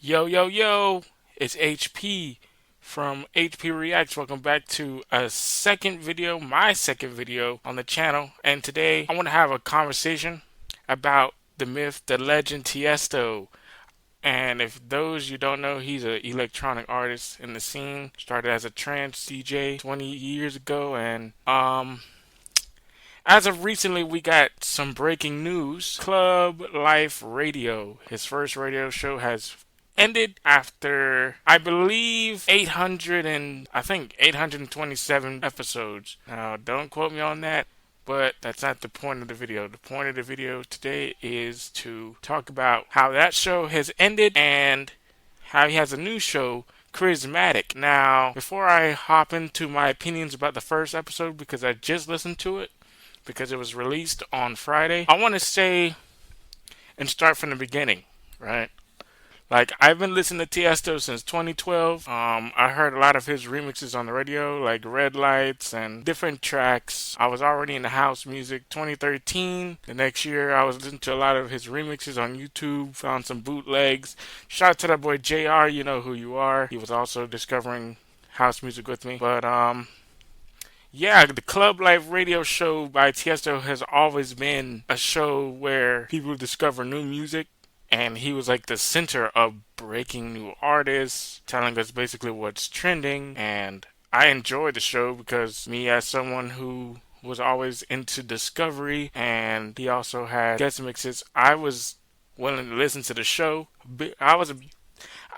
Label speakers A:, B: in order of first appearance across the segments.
A: Yo, yo, yo, it's HP from HP Reacts. Welcome back to my second video on the channel. And today I want to have a conversation about the myth, the legend Tiesto. And if those you don't know, he's an electronic artist in the scene. Started as a trance DJ 20 years ago, and as of recently, we got some breaking news. Club Life Radio, his first radio show, has ended after I believe 827 episodes. Now, don't quote me on that, but that's not the point of the video. The point of the video today is to talk about how that show has ended and how he has a new show, Charismatic. Now, before I hop into my opinions about the first episode, because I just listened to it, because it was released on Friday, I want to say and start from the beginning, right? Like, I've been listening to Tiesto since 2012. I heard a lot of his remixes on the radio, like Red Lights and different tracks. I was already into house music. 2013, the next year, I was listening to a lot of his remixes on YouTube, found some bootlegs. Shout out to that boy JR, you know who you are. He was also discovering house music with me. But, yeah, the Club Life radio show by Tiesto has always been a show where people discover new music, and he was like the center of breaking new artists, telling us basically what's trending. And I enjoyed the show because me, as someone who was always into discovery, and he also had guest mixes, I was willing to listen to the show.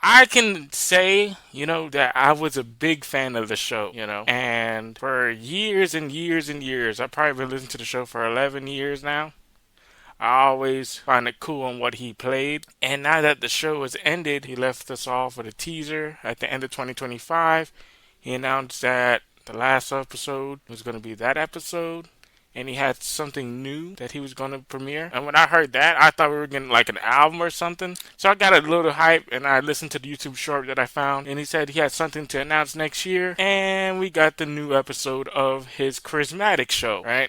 A: I can say, that I was a big fan of the show, and for years and years and years, I've probably been listening to the show for 11 years now. I always find it cool on what he played. And now that the show has ended, he left us off with a teaser at the end of 2025. He announced that the last episode was going to be that episode, and he had something new that he was going to premiere. And when I heard that, I thought we were getting like an album or something. So I got a little hype, and I listened to the YouTube short that I found, and he said he had something to announce next year. And we got the new episode of his Charismatic show, right?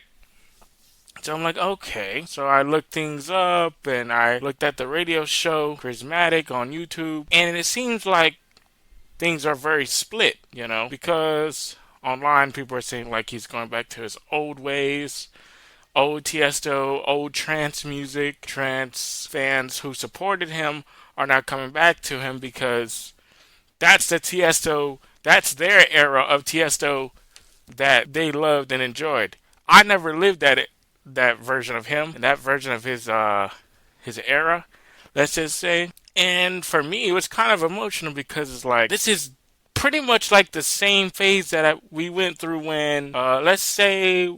A: So I'm like, okay. So I looked things up, and I looked at the radio show Charismatic on YouTube, and it seems like things are very split, because online people are saying like he's going back to his old ways, old Tiesto, old trance music. Trance fans who supported him are now coming back to him because that's the Tiesto, that's their era of Tiesto that they loved and enjoyed. I never lived that version of him, and that version of his era, let's just say. And for me, it was kind of emotional because it's like, this is pretty much like the same phase that we went through when, let's start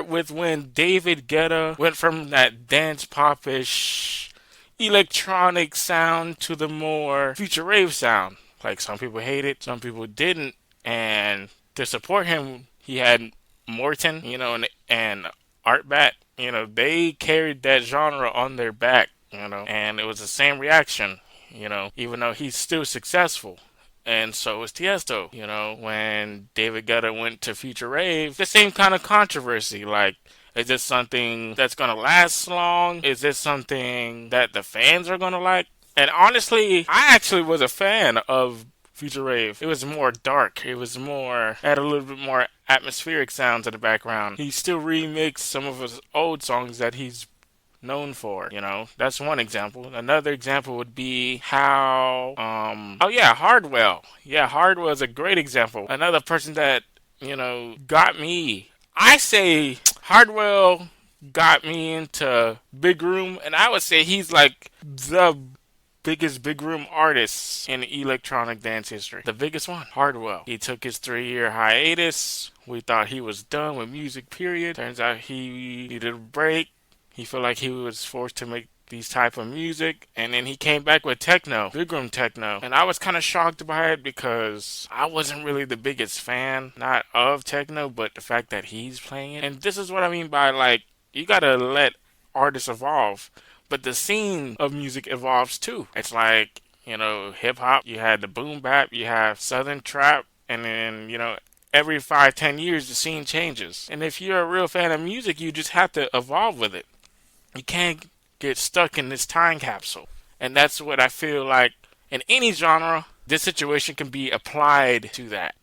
A: with when David Guetta went from that dance popish electronic sound to the more future rave sound. Like, some people hate it, some people didn't, and to support him, he had Morton, and Artbat, they carried that genre on their back, and it was the same reaction, even though he's still successful. And so is Tiesto, when David Guetta went to Future Rave, the same kind of controversy. Like, is this something that's going to last long? Is this something that the fans are going to like? And honestly, I actually was a fan of Future Rave. It was more dark. It was had a little bit more atmospheric sounds in the background. He still remixed some of his old songs that he's known for, That's one example. Another example would be how, Hardwell. Yeah, Hardwell is a great example. Another person that, got me. I say Hardwell got me into Big Room, and I would say he's like the biggest big room artists in electronic dance history. The biggest one, Hardwell. He took his 3-year hiatus. We thought he was done with music, period. Turns out he needed a break. He felt like he was forced to make these type of music, and then he came back with techno, big room techno, and I was kind of shocked by it because I wasn't really the biggest fan, not of techno, but the fact that he's playing it. And this is what I mean by, like, you gotta let artists evolve. But the scene of music evolves too. It's like, hip hop, you had the boom bap, you have southern trap, and then, every 5-10 years the scene changes. And if you're a real fan of music, you just have to evolve with it. You can't get stuck in this time capsule. And that's what I feel like in any genre, this situation can be applied to that.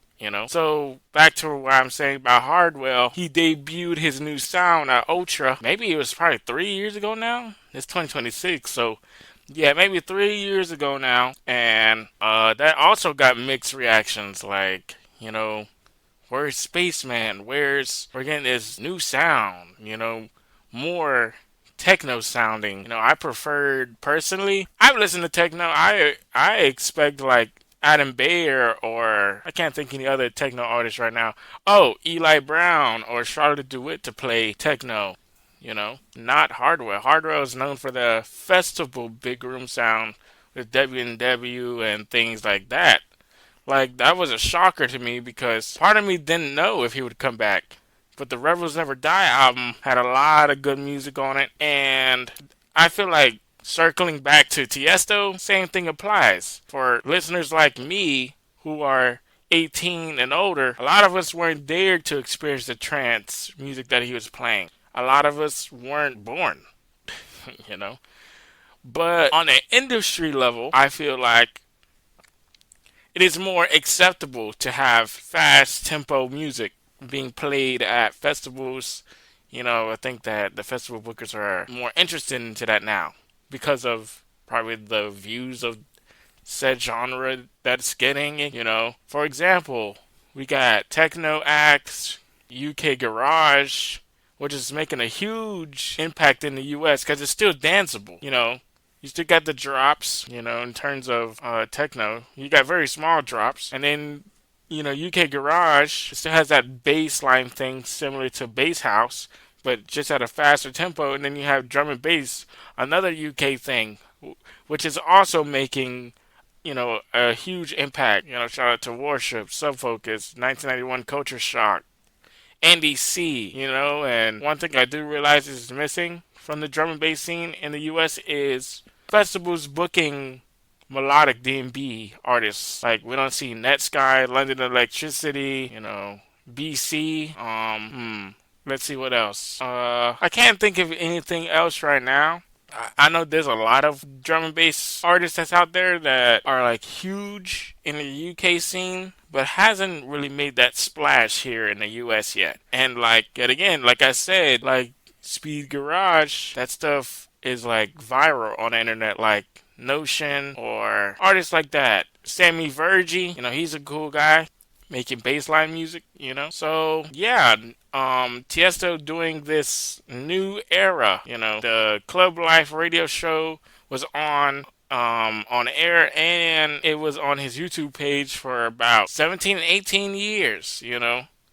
A: So back to what I'm saying about Hardwell, he debuted his new sound at Ultra. Maybe it was probably 3 years ago now. It's 2026, so yeah, maybe 3 years ago now, and that also got mixed reactions. Like, where's Spaceman? We're getting this new sound? More techno sounding. I preferred personally. I've listened to techno. I expect like Adam Bayer or I can't think any other techno artists right now. Oh, Eli Brown or Charlotte DeWitt to play techno. Not Hardwell. Hardwell is known for the festival big room sound with W&W and things like that. Like, that was a shocker to me because part of me didn't know if he would come back. But the Rebels Never Die album had a lot of good music on it, and I feel like circling back to Tiesto, same thing applies. For listeners like me who are 18 and older, a lot of us weren't there to experience the trance music that he was playing. A lot of us weren't born, you know. But on an industry level, I feel like it is more acceptable to have fast tempo music being played at festivals. I think that the festival bookers are more interested into that now because of probably the views of said genre that's getting. For example, we got techno acts, UK garage, which is making a huge impact in the US because it's still danceable. You still got the drops, in terms of techno. You got very small drops. And then, UK Garage still has that bass line thing similar to Bass House, but just at a faster tempo. And then you have drum and bass, another UK thing, which is also making, a huge impact. Shout out to Warship, Subfocus, 1991 Culture Shock, NDC, and one thing I do realize is missing from the drum and bass scene in the US is festivals booking melodic D&B artists. Like, we don't see Netsky, London Electricity, BC. Let's see what else. I can't think of anything else right now. I know there's a lot of drum and bass artists that's out there that are like huge in the UK scene, but hasn't really made that splash here in the US yet. And like, yet again, like I said, like Speed Garage, that stuff is like viral on the internet, like Notion or artists like that. Sammy Vergi, he's a cool guy making bassline music. So yeah, Tiesto doing this new era. The Club Life radio show was on air, and it was on his YouTube page for about 17 and 18 years.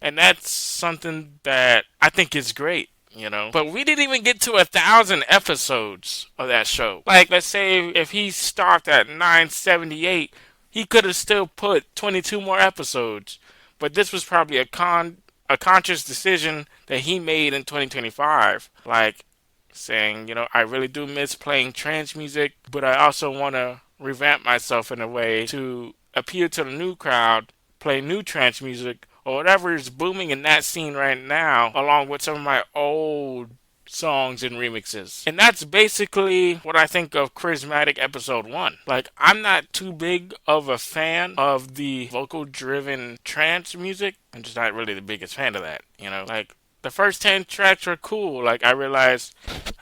A: And that's something that I think is great. But we didn't even get to 1,000 episodes of that show. Like, let's say if he stopped at 978, he could have still put 22 more episodes. But this was probably a conscious decision that he made in 2025. Like, saying, I really do miss playing trance music, but I also want to revamp myself in a way to appeal to the new crowd, play new trance music, or whatever is booming in that scene right now, along with some of my old songs and remixes. And that's basically what I think of Charismatic Episode 1. Like, I'm not too big of a fan of the vocal-driven trance music. I'm just not really the biggest fan of that, Like, the first 10 tracks were cool. Like, I realized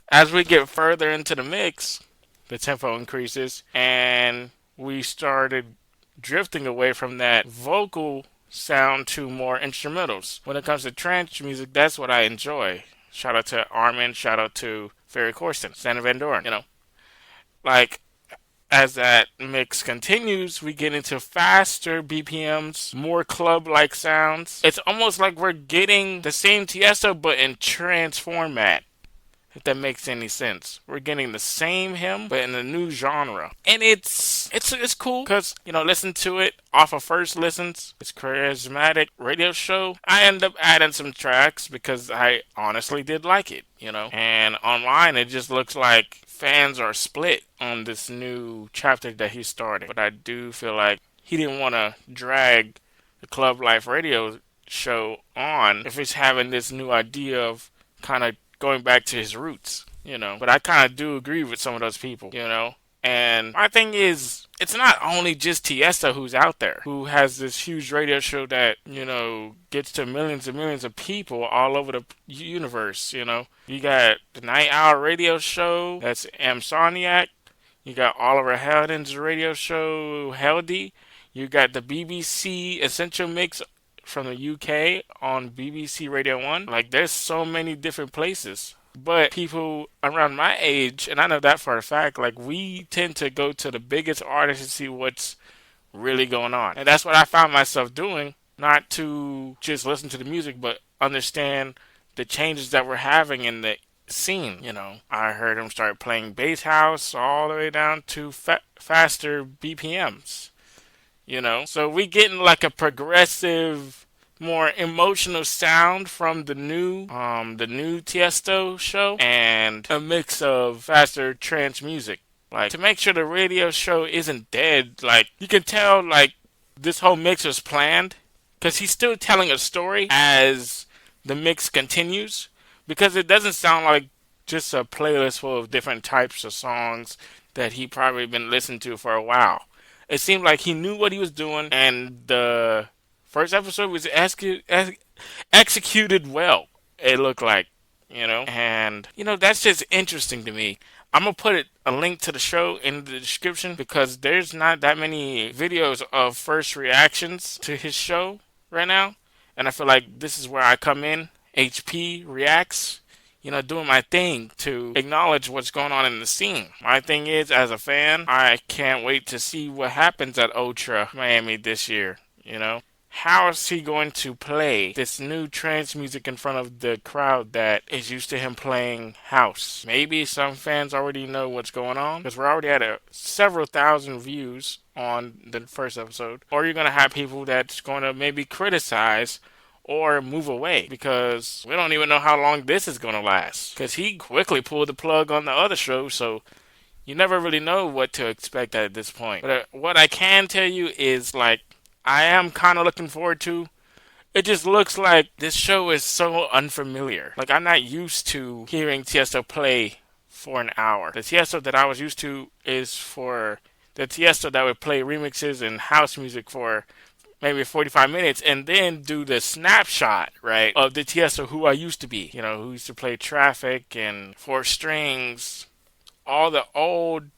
A: as we get further into the mix, the tempo increases, and we started drifting away from that vocal sound to more instrumentals. When it comes to trance music, that's what I enjoy. Shout out to Armin, shout out to Ferry Corsten, Santa Van Doren, Like, as that mix continues, we get into faster BPMs, more club-like sounds. It's almost like we're getting the same Tiesto, but in trance format. If that makes any sense. We're getting the same him, but in a new genre. And it's cool, because, listen to it off of first listens. It's Charismatic radio show. I end up adding some tracks because I honestly did like it, And online, it just looks like fans are split on this new chapter that he started. But I do feel like he didn't want to drag the Club Life radio show on if he's having this new idea of kind of going back to his roots. But I kind of do agree with some of those people. And my thing is, it's not only just Tiesto who's out there, who has this huge radio show that, gets to millions and millions of people all over the universe, You got the Night Owl radio show, that's Amsoniac. You got Oliver Heldens' radio show, Heldy. You got the BBC Essential Mix from the UK on BBC Radio 1. Like, there's so many different places. But people around my age, and I know that for a fact, like, we tend to go to the biggest artists and see what's really going on. And that's what I found myself doing, not to just listen to the music, but understand the changes that we're having in the scene. I heard him start playing bass house all the way down to faster BPMs. So we getting like a progressive, more emotional sound from the new Tiesto show, and a mix of faster trance music. Like, to make sure the radio show isn't dead, like, you can tell, like, this whole mix was planned, because he's still telling a story as the mix continues, because it doesn't sound like just a playlist full of different types of songs that he probably been listening to for a while. It seemed like he knew what he was doing, and the first episode was executed well, it looked like, and, that's just interesting to me. I'm going to put a link to the show in the description, because there's not that many videos of first reactions to his show right now, and I feel like this is where I come in. HP Reacts, doing my thing to acknowledge what's going on in the scene. My thing is, as a fan, I can't wait to see what happens at Ultra Miami this year, How is he going to play this new trance music in front of the crowd that is used to him playing house? Maybe some fans already know what's going on, because we're already at several thousand views on the first episode. Or you're going to have people that's going to maybe criticize or move away, because we don't even know how long this is going to last, because he quickly pulled the plug on the other show, so you never really know what to expect at this point. But what I can tell you is, like, I am kind of looking forward to, it just looks like this show is so unfamiliar. Like, I'm not used to hearing Tiesto play for an hour. The Tiesto that I was used to is for the Tiesto that would play remixes and house music for maybe 45 minutes, and then do the snapshot, right, of the Tiesto who I used to be. Who used to play Traffic and Four Strings, all the old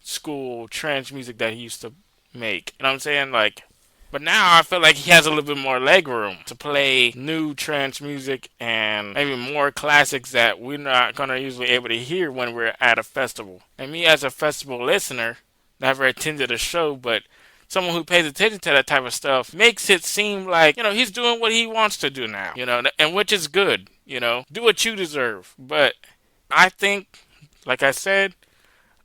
A: school trance music that he used to make. You know what I'm saying? Like, but now I feel like he has a little bit more leg room to play new trance music and maybe more classics that we're not going to usually able to hear when we're at a festival. And me, as a festival listener, never attended a show, but someone who pays attention to that type of stuff, makes it seem like, he's doing what he wants to do now, and which is good, do what you deserve. But I think, like I said,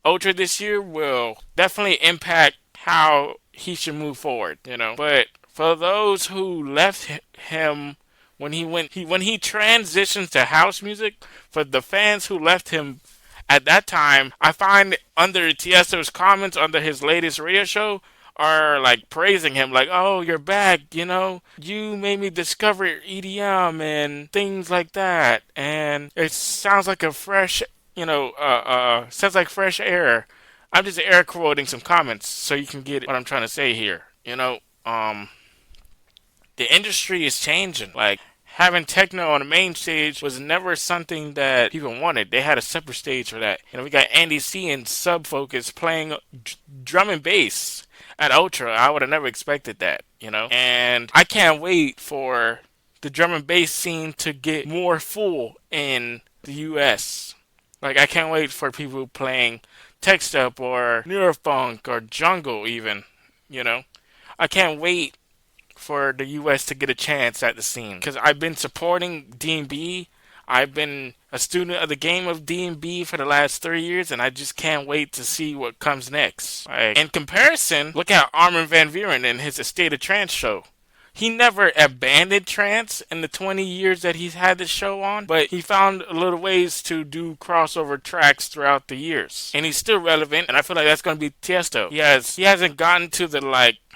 A: Ultra this year will definitely impact how he should move forward, But for those who left him when he transitioned to house music, for the fans who left him at that time, I find under Tiesto's comments under his latest radio show, are like praising him, like, oh, you're back, you made me discover EDM and things like that, and it sounds like a fresh, sounds like fresh air. I'm just air quoting some comments so you can get what I'm trying to say here. The industry is changing. Like, having techno on the main stage was never something that people wanted. They had a separate stage for that. We got Andy C and Sub Focus playing drum and bass at Ultra. I would have never expected that, And I can't wait for the drum and bass scene to get more full in the U.S. Like, I can't wait for people playing tech step or neurofunk or jungle even, I can't wait for the U.S. to get a chance at the scene, because I've been supporting D&B. I've been a student of the game of D&B for the last 3 years, and I just can't wait to see what comes next. Like, in comparison, look at Armin van Buuren and his State of Trance show. He never abandoned trance in the 20 years that he's had this show on, but he found little ways to do crossover tracks throughout the years. And he's still relevant, and I feel like that's going to be Tiesto. He hasn't gotten to the,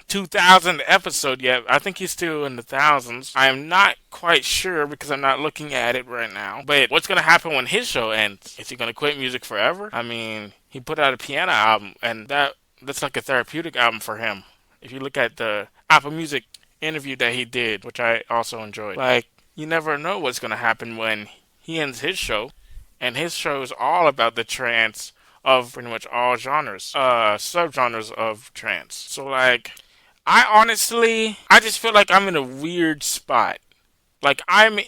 A: 2000th episode yet. I think he's still in the thousands. I am not quite sure because I'm not looking at it right now. But what's going to happen when his show ends? Is he going to quit music forever? I mean, he put out a piano album, and that's like a therapeutic album for him. If you look at the Apple Music interview that he did, which I also enjoyed, like you never know what's gonna happen when he ends his show, and his show is all about the trance of pretty much all genres, subgenres of trance. So like, I just feel like I'm in a weird spot. Like I'm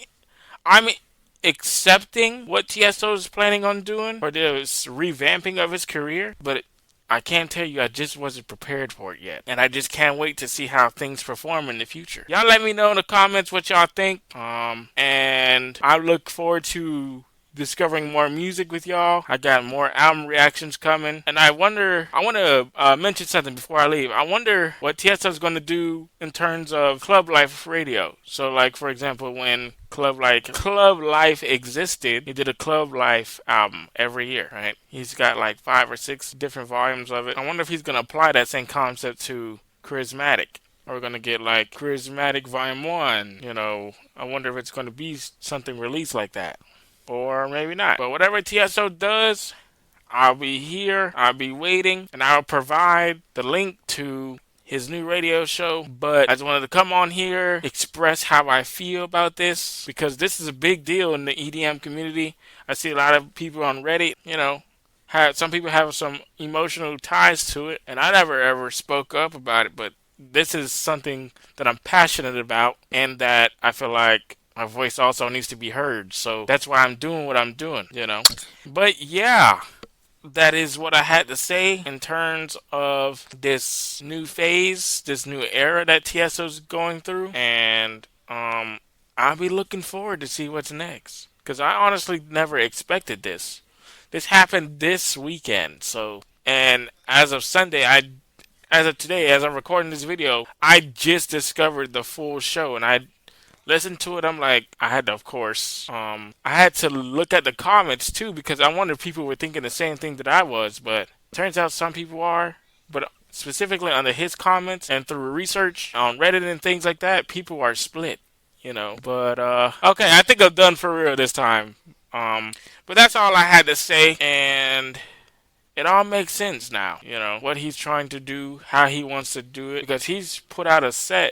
A: accepting what Tiesto is planning on doing for this revamping of his career, but I can't tell you I just wasn't prepared for it yet. And I just can't wait to see how things perform in the future. Y'all let me know in the comments what y'all think. And I look forward to discovering more music with y'all. I got more album reactions coming. And I want to mention something before I leave. I wonder what Tiesto's going to do in terms of Club Life Radio. So like, for example, when Club Life existed, he did a Club Life album every year, right? He's got like 5 or 6 different volumes of it. I wonder if he's going to apply that same concept to Charismatic. Or we're going to get like Charismatic Volume 1, I wonder if it's going to be something released like that. Or maybe not. But whatever Tiesto does, I'll be here, I'll be waiting, and I'll provide the link to his new radio show. But I just wanted to come on here, express how I feel about this, because this is a big deal in the EDM community. I see a lot of people on Reddit, some people have some emotional ties to it, and I never ever spoke up about it, but this is something that I'm passionate about, and that I feel like my voice also needs to be heard. So that's why I'm doing what I'm doing, But yeah, that is what I had to say in terms of this new phase, this new era that Tiesto's going through. And I'll be looking forward to see what's next. Because I honestly never expected this. This happened this weekend. So, and as of Sunday, as of today, as I'm recording this video, I just discovered the full show, and I listened to it. I'm like, I had to, of course, I had to look at the comments too, because I wondered if people were thinking the same thing that I was, but turns out some people are. But specifically under his comments and through research on Reddit and things like that, people are split, But, okay, I think I'm done for real this time. But that's all I had to say, and it all makes sense now, what he's trying to do, how he wants to do it, because he's put out a set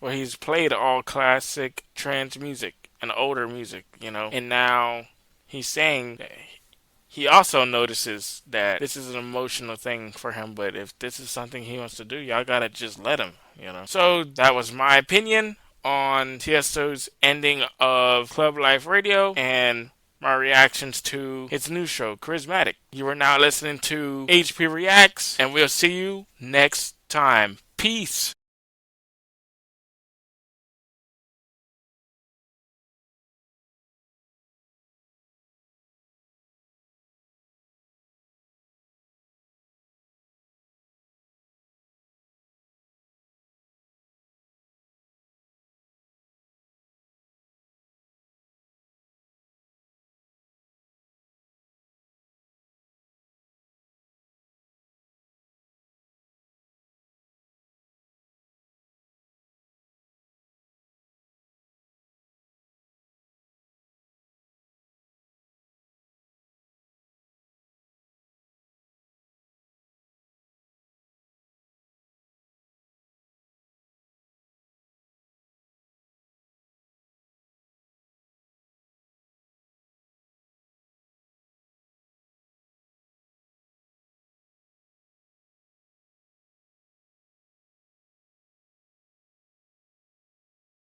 A: where he's played all classic trance music and older music, and now he's saying that he also notices that this is an emotional thing for him, but if this is something he wants to do, y'all gotta just let him, So that was my opinion on Tiesto's ending of Club Life Radio and my reactions to his new show, Charismatic. You are now listening to HP Reacts, and we'll see you next time. Peace.